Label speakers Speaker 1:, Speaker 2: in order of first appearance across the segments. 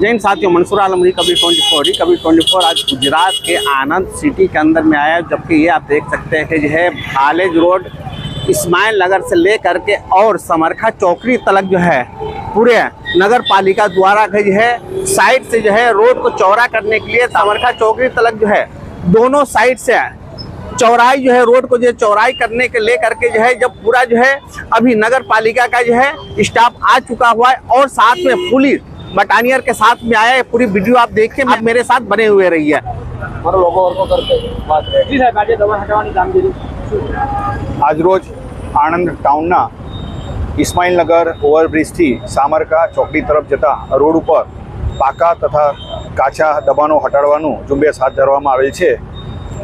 Speaker 1: जैन साथियों, मंसूर आलम कबीर 24 आज गुजरात के आनंद सिटी के अंदर में आया, जबकि ये आप देख सकते हैं कि जो है भालेज रोड इस्माइल नगर से ले करके और समरखा चौकड़ी तलक जो है पूरे नगर पालिका द्वारा जो है साइड से जो है रोड को चौड़ा करने के लिए समरखा चौकड़ी तलक जो है दोनों साइड से चौड़ाई जो है रोड को जो है चौड़ाई करने के ले करके जो है जब पूरा जो है अभी नगर पालिका का जो है स्टाफ आ चुका हुआ है और साथ में पुलिस बटानियर के साथ में आया है। पूरी वीडियो आप देखिए, आप मेरे साथ बने हुए रहिए।
Speaker 2: आज रोज आणंद टाउनना इस्माइलनगर ओवरब्रिज थी सामरका चौकड़ी तरफ जता रोड पर पाका तथा काचा दबाणों हटाड़वानुं झुंबेश हाथ धरवामां आवेल छे।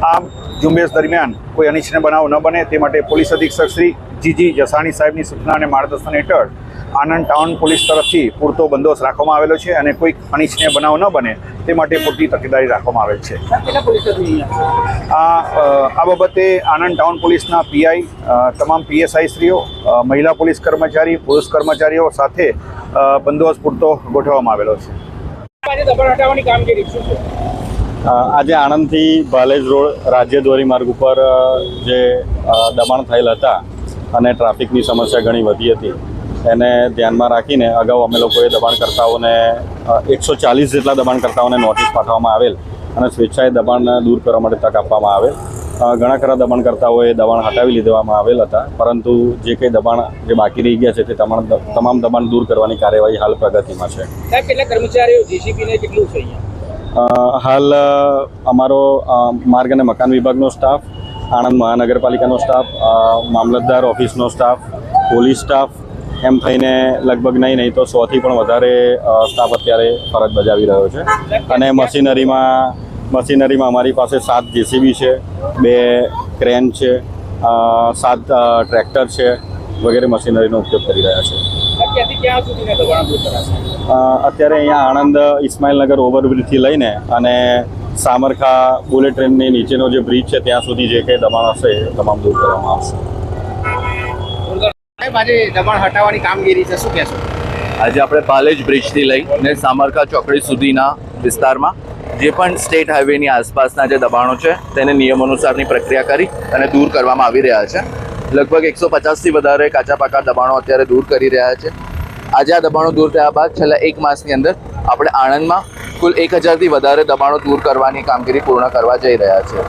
Speaker 2: आ झुंबेश दरमियान कोई अनिच्छनीय बनाव न बने ते माटे पोलीस अधीक्षक श्री जीजी जसाणी साहेबनी सूचना अने मार्गदर्शन हेठळ आनंद टाउन पोलीस तरफथी पूरतो बंदोबस्त राखवामां आवेलो छे અને કોઈ અનિચ્છનીય બનાવ ન બને તે માટે પૂરતી તકેદારી રાખવામાં આવેલ છે। આ બાબતે આનંદ ટાઉન પોલીસના પીઆઈ, તમામ પીએસઆઈ શ્રીઓ, મહિલા પોલીસ કર્મચારી, પુરુષ કર્મચારીઓ સાથે બંદોબસ્ત પૂરતો ગોઠવવામાં આવેલો છે।
Speaker 3: આજે આણંદથી ભાલેજ રોડ રાજ્ય ધોરીમાર્ગ ઉપર જે દબાણ થયેલ હતા અને ટ્રાફિકની સમસ્યા ઘણી વધી હતી એને ધ્યાનમાં રાખીને અગાઉ અમે લોકોએ દબાણકર્તાઓને 140 જેટલા દબાણકર્તાઓને નોટિસ પાઠવવામાં આવેલ અને સ્વેચ્છાએ દબાણ દૂર કરવા માટે તક આપવામાં આવેલ। ઘણા ખરા દબાણકર્તાઓએ દબાણ હટાવી લીધવામાં આવેલ હતા, પરંતુ જે કંઈ દબાણ જે બાકી રહી ગયા છે તે તમામ દબાણ દૂર કરવાની કાર્યવાહી હાલ પ્રગતિમાં છે।
Speaker 4: કેટલા કર્મચારીઓ જેસીબીને કેટલું છે?
Speaker 3: હાલ અમારો માર્ગ અને મકાન વિભાગનો સ્ટાફ, આણંદ મહાનગરપાલિકાનો સ્ટાફ, મામલતદાર ઓફિસનો સ્ટાફ, પોલીસ સ્ટાફ એમ થઈને લગભગ નહીં તો 100થી પણ વધારે સ્ટાફ અત્યારે ફરજ બજાવી રહ્યો છે। અને મશીનરીમાં અમારી પાસે 7 જેસીબી છે, 2 ક્રેન છે, 7 ટ્રેક્ટર છે વગેરે મશીનરીનો ઉપયોગ કરી રહ્યા છે। અત્યારે અહીંયા આણંદ ઇસ્માઇલનગર ઓવરબ્રિજથી લઈને અને સામરખા બુલેટ ટ્રેનની નીચેનો જે બ્રિજ છે ત્યાં સુધી જે કંઈ દબાણ હશે એ તમામ દૂર કરવામાં આવશે।
Speaker 4: દબાણ હટાવવાની કામગીરી છે, શું કહેશો?
Speaker 5: આજે આપણે ભાલેજ બ્રિજથી લઈને સામરખા ચોકડી સુધીના વિસ્તારમાં જે પણ સ્ટેટ હાઈવેની આસપાસના જે દબાણો છે તેને નિયમ અનુસારની પ્રક્રિયા કરી અને દૂર કરવામાં આવી રહ્યા છે। લગભગ 150થી વધારે કાચા પાકા દબાણો અત્યારે દૂર કરી રહ્યા છે। આજે આ દબાણો દૂર થયા બાદ છેલ્લા 1 માસની અંદર આપણે આણંદમાં કુલ 1000થી વધારે દબાણો દૂર કરવાની કામગીરી પૂર્ણ કરવા જઈ રહ્યા છે।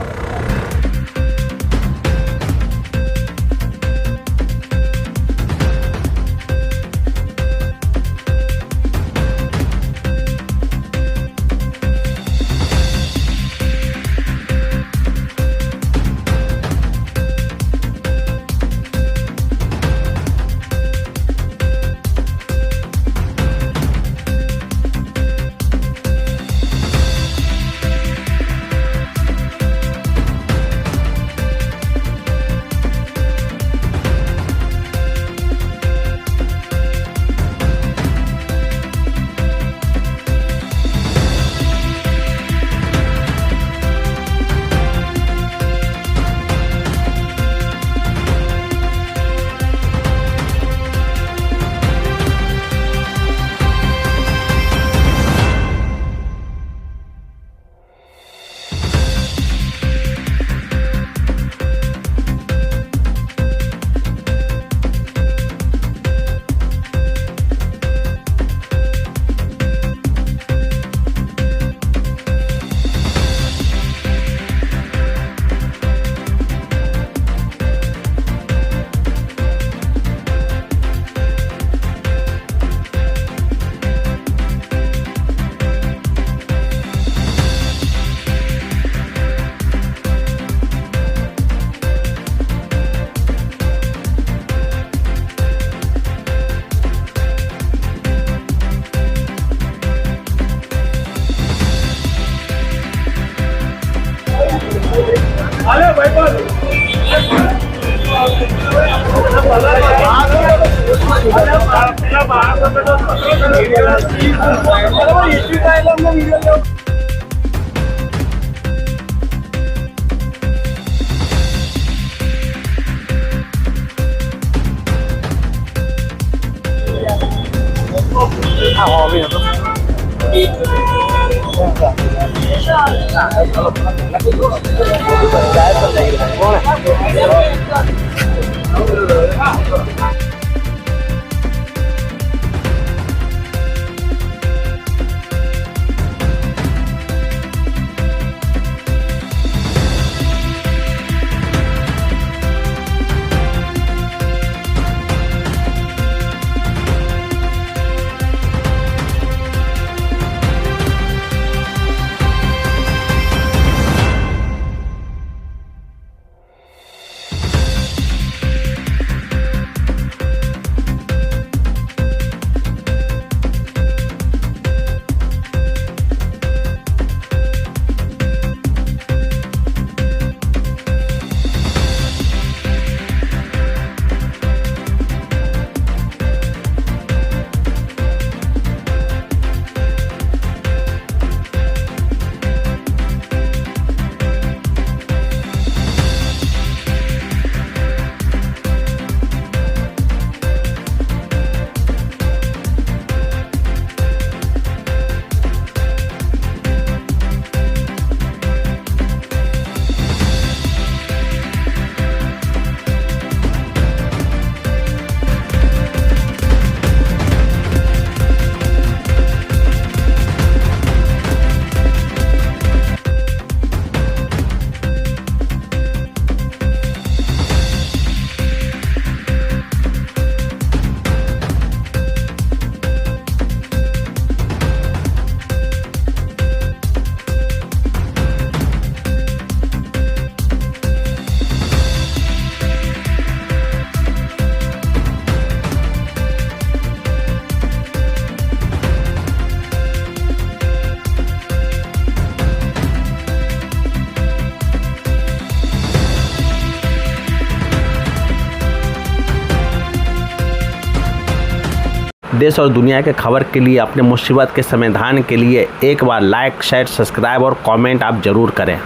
Speaker 1: देश और दुनिया के खबर के लिए, अपने मुसीबत के समाधान के लिए एक बार लाइक, शेयर, सब्सक्राइब और कमेंट आप ज़रूर करें।